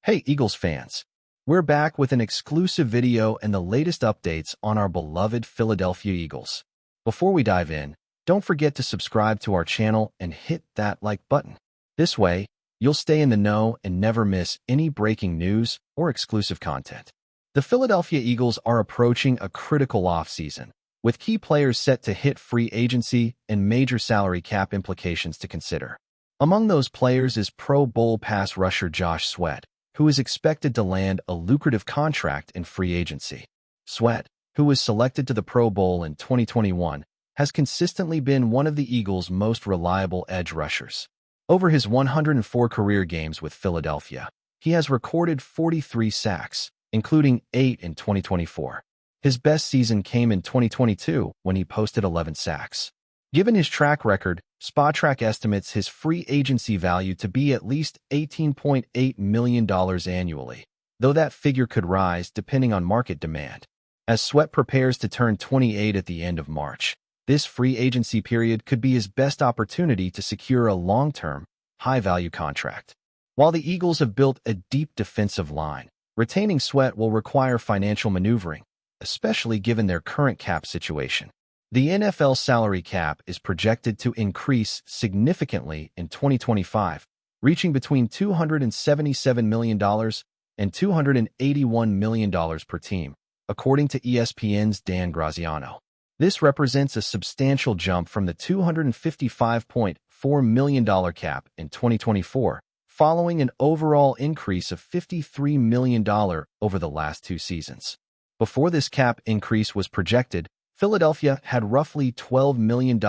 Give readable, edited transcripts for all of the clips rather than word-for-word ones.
Hey, Eagles fans! We're back with an exclusive video and the latest updates on our beloved Philadelphia Eagles. Before we dive in, don't forget to subscribe to our channel and hit that like button. This way, you'll stay in the know and never miss any breaking news or exclusive content. The Philadelphia Eagles are approaching a critical offseason, with key players set to hit free agency and major salary cap implications to consider. Among those players is Pro Bowl pass rusher Josh Sweat, who is expected to land a lucrative contract in free agency. Sweat, who was selected to the Pro Bowl in 2021, has consistently been one of the Eagles' most reliable edge rushers. Over his 104 career games with Philadelphia, he has recorded 43 sacks, including 8 in 2024. His best season came in 2022 when he posted 11 sacks. Given his track record, Spotrac estimates his free agency value to be at least $18.8 million annually, though that figure could rise depending on market demand. As Sweat prepares to turn 28 at the end of March, this free agency period could be his best opportunity to secure a long-term, high-value contract. While the Eagles have built a deep defensive line, retaining Sweat will require financial maneuvering, especially given their current cap situation. The NFL salary cap is projected to increase significantly in 2025, reaching between $277 million and $281 million per team, according to ESPN's Dan Graziano. This represents a substantial jump from the $255.4 million cap in 2024, following an overall increase of $53 million over the last two seasons. Before this cap increase was projected, Philadelphia had roughly $12 million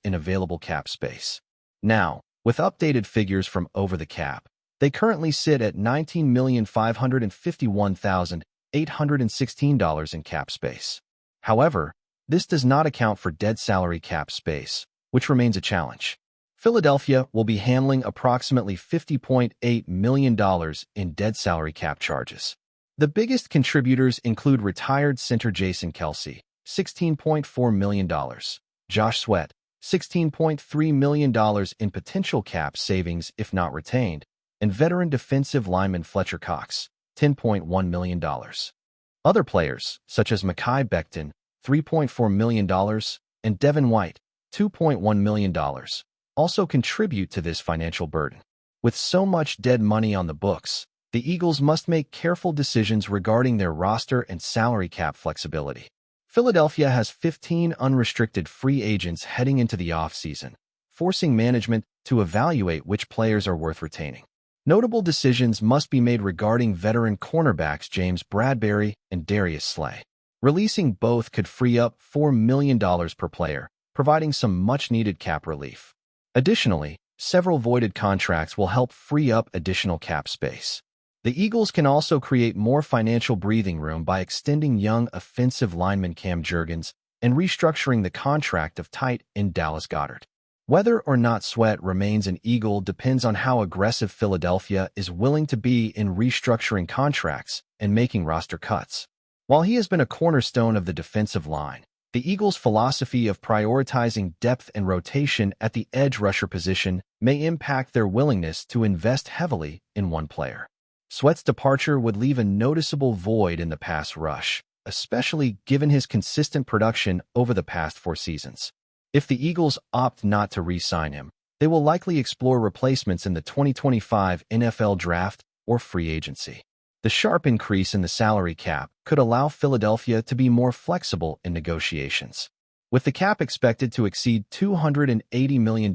in available cap space. Now, with updated figures from over the cap, they currently sit at $19,551,816 in cap space. However, this does not account for dead salary cap space, which remains a challenge. Philadelphia will be handling approximately $50.8 million in dead salary cap charges. The biggest contributors include retired center Jason Kelce, $16.4 million, Josh Sweat, $16.3 million in potential cap savings if not retained, and veteran defensive lineman Fletcher Cox, $10.1 million. Other players, such as Mekhi Becton, $3.4 million, and Devin White, $2.1 million, also contribute to this financial burden. With so much dead money on the books, the Eagles must make careful decisions regarding their roster and salary cap flexibility. Philadelphia has 15 unrestricted free agents heading into the offseason, forcing management to evaluate which players are worth retaining. Notable decisions must be made regarding veteran cornerbacks James Bradberry and Darius Slay. Releasing both could free up $4 million per player, providing some much-needed cap relief. Additionally, several voided contracts will help free up additional cap space. The Eagles can also create more financial breathing room by extending young offensive lineman Cam Jurgens and restructuring the contract of tight end Dallas Goedert. Whether or not Sweat remains an Eagle depends on how aggressive Philadelphia is willing to be in restructuring contracts and making roster cuts. While he has been a cornerstone of the defensive line, the Eagles' philosophy of prioritizing depth and rotation at the edge rusher position may impact their willingness to invest heavily in one player. Sweat's departure would leave a noticeable void in the pass rush, especially given his consistent production over the past 4 seasons. If the Eagles opt not to re-sign him, they will likely explore replacements in the 2025 NFL Draft or free agency. The sharp increase in the salary cap could allow Philadelphia to be more flexible in negotiations. With the cap expected to exceed $280 million,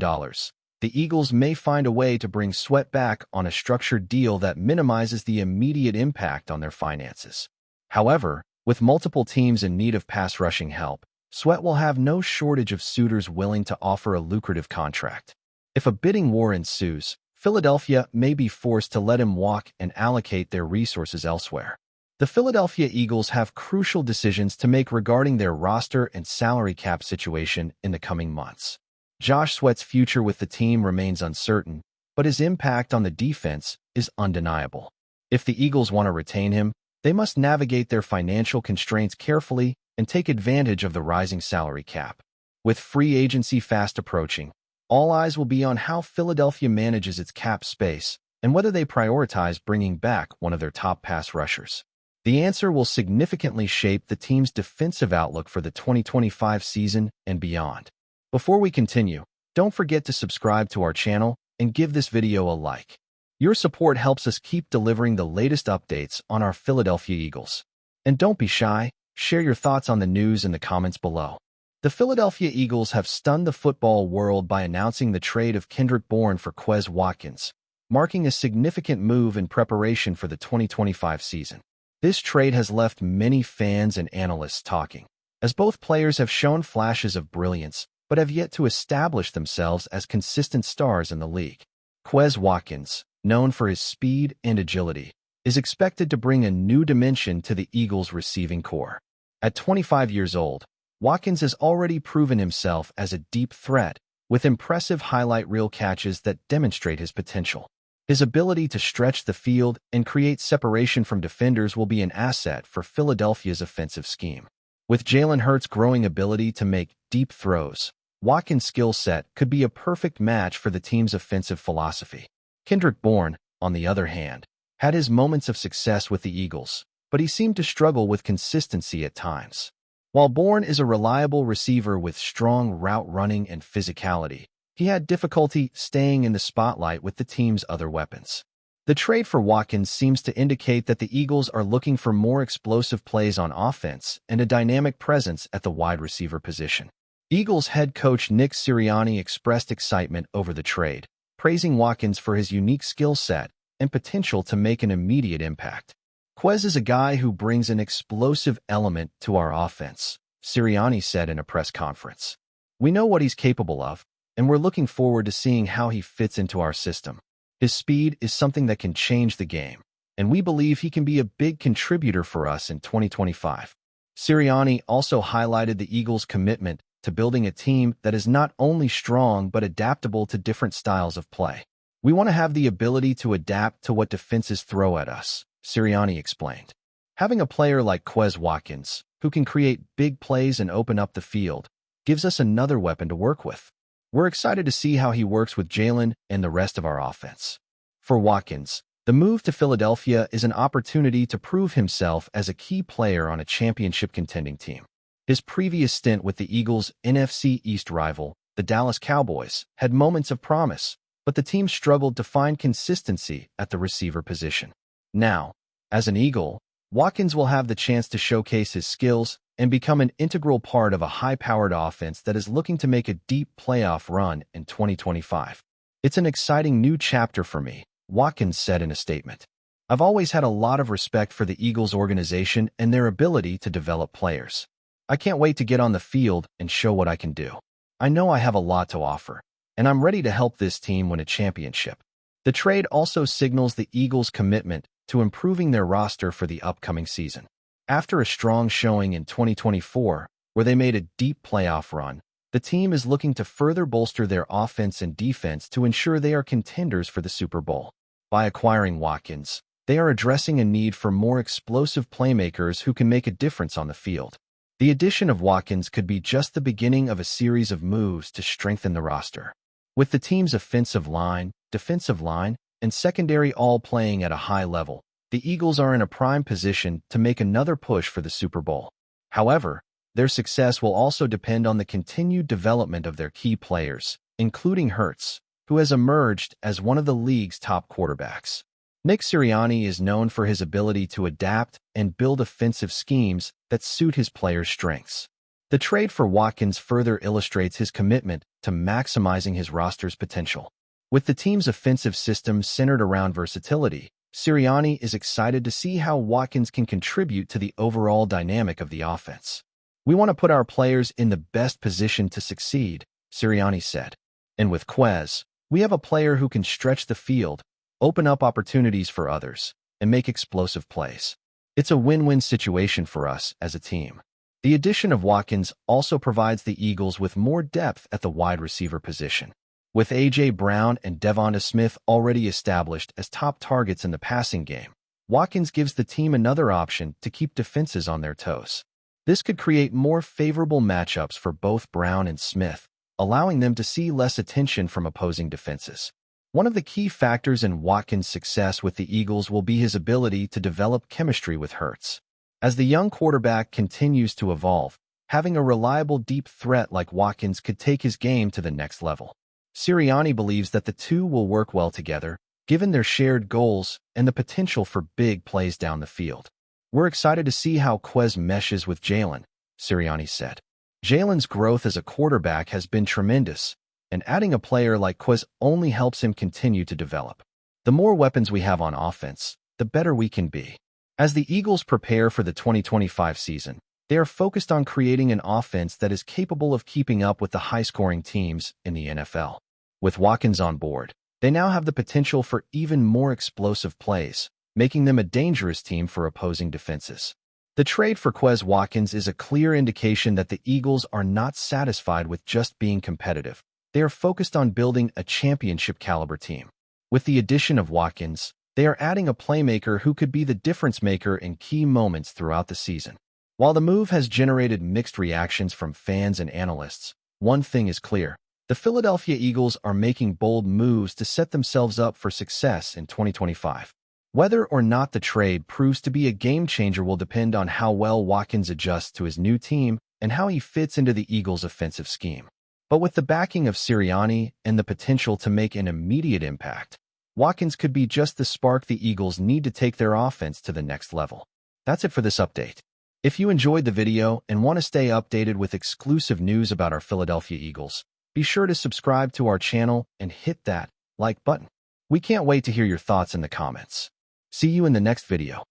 the Eagles may find a way to bring Sweat back on a structured deal that minimizes the immediate impact on their finances. However, with multiple teams in need of pass rushing help, Sweat will have no shortage of suitors willing to offer a lucrative contract. If a bidding war ensues, Philadelphia may be forced to let him walk and allocate their resources elsewhere. The Philadelphia Eagles have crucial decisions to make regarding their roster and salary cap situation in the coming months. Josh Sweat's future with the team remains uncertain, but his impact on the defense is undeniable. If the Eagles want to retain him, they must navigate their financial constraints carefully and take advantage of the rising salary cap. With free agency fast approaching, all eyes will be on how Philadelphia manages its cap space and whether they prioritize bringing back one of their top pass rushers. The answer will significantly shape the team's defensive outlook for the 2025 season and beyond. Before we continue, don't forget to subscribe to our channel and give this video a like. Your support helps us keep delivering the latest updates on our Philadelphia Eagles. And don't be shy, share your thoughts on the news in the comments below. The Philadelphia Eagles have stunned the football world by announcing the trade of Kendrick Bourne for Quez Watkins, marking a significant move in preparation for the 2025 season. This trade has left many fans and analysts talking, as both players have shown flashes of brilliance but have yet to establish themselves as consistent stars in the league. Quez Watkins, known for his speed and agility, is expected to bring a new dimension to the Eagles' receiving core. At 25 years old, Watkins has already proven himself as a deep threat, with impressive highlight reel catches that demonstrate his potential. His ability to stretch the field and create separation from defenders will be an asset for Philadelphia's offensive scheme. With Jalen Hurts' growing ability to make deep throws, Watkins' skill set could be a perfect match for the team's offensive philosophy. Kendrick Bourne, on the other hand, had his moments of success with the Eagles, but he seemed to struggle with consistency at times. While Bourne is a reliable receiver with strong route running and physicality, he had difficulty staying in the spotlight with the team's other weapons. The trade for Watkins seems to indicate that the Eagles are looking for more explosive plays on offense and a dynamic presence at the wide receiver position. Eagles head coach Nick Sirianni expressed excitement over the trade, praising Watkins for his unique skill set and potential to make an immediate impact. Quez is a guy who brings an explosive element to our offense, Sirianni said in a press conference. We know what he's capable of, and we're looking forward to seeing how he fits into our system. His speed is something that can change the game, and we believe he can be a big contributor for us in 2025. Sirianni also highlighted the Eagles' commitment to building a team that is not only strong but adaptable to different styles of play. We want to have the ability to adapt to what defenses throw at us, Sirianni explained. Having a player like Quez Watkins, who can create big plays and open up the field, gives us another weapon to work with. We're excited to see how he works with Jalen and the rest of our offense. For Watkins, the move to Philadelphia is an opportunity to prove himself as a key player on a championship contending team. His previous stint with the Eagles' NFC East rival, the Dallas Cowboys, had moments of promise, but the team struggled to find consistency at the receiver position. Now, as an Eagle, Watkins will have the chance to showcase his skills and become an integral part of a high-powered offense that is looking to make a deep playoff run in 2025. It's an exciting new chapter for me, Watkins said in a statement. I've always had a lot of respect for the Eagles organization and their ability to develop players. I can't wait to get on the field and show what I can do. I know I have a lot to offer, and I'm ready to help this team win a championship. The trade also signals the Eagles' commitment to improving their roster for the upcoming season. After a strong showing in 2024, where they made a deep playoff run, the team is looking to further bolster their offense and defense to ensure they are contenders for the Super Bowl. By acquiring Watkins, they are addressing a need for more explosive playmakers who can make a difference on the field. The addition of Watkins could be just the beginning of a series of moves to strengthen the roster. With the team's offensive line, defensive line, and secondary all playing at a high level, the Eagles are in a prime position to make another push for the Super Bowl. However, their success will also depend on the continued development of their key players, including Hurts, who has emerged as one of the league's top quarterbacks. Nick Sirianni is known for his ability to adapt and build offensive schemes that suit his players' strengths. The trade for Watkins further illustrates his commitment to maximizing his roster's potential. With the team's offensive system centered around versatility, Sirianni is excited to see how Watkins can contribute to the overall dynamic of the offense. We want to put our players in the best position to succeed, Sirianni said. And with Quez, we have a player who can stretch the field, open up opportunities for others, and make explosive plays. It's a win-win situation for us as a team. The addition of Watkins also provides the Eagles with more depth at the wide receiver position. With A.J. Brown and Devonta Smith already established as top targets in the passing game, Watkins gives the team another option to keep defenses on their toes. This could create more favorable matchups for both Brown and Smith, allowing them to see less attention from opposing defenses. One of the key factors in Watkins' success with the Eagles will be his ability to develop chemistry with Hurts. As the young quarterback continues to evolve, having a reliable deep threat like Watkins could take his game to the next level. Sirianni believes that the two will work well together, given their shared goals and the potential for big plays down the field. We're excited to see how Quez meshes with Jalen, Sirianni said. Jalen's growth as a quarterback has been tremendous, and adding a player like Quez only helps him continue to develop. The more weapons we have on offense, the better we can be. As the Eagles prepare for the 2025 season, they are focused on creating an offense that is capable of keeping up with the high-scoring teams in the NFL. With Watkins on board, they now have the potential for even more explosive plays, making them a dangerous team for opposing defenses. The trade for Quez Watkins is a clear indication that the Eagles are not satisfied with just being competitive. They are focused on building a championship-caliber team. With the addition of Watkins, they are adding a playmaker who could be the difference-maker in key moments throughout the season. While the move has generated mixed reactions from fans and analysts, one thing is clear. The Philadelphia Eagles are making bold moves to set themselves up for success in 2025. Whether or not the trade proves to be a game-changer will depend on how well Watkins adjusts to his new team and how he fits into the Eagles' offensive scheme. But with the backing of Sirianni and the potential to make an immediate impact, Watkins could be just the spark the Eagles need to take their offense to the next level. That's it for this update. If you enjoyed the video and want to stay updated with exclusive news about our Philadelphia Eagles, be sure to subscribe to our channel and hit that like button. We can't wait to hear your thoughts in the comments. See you in the next video.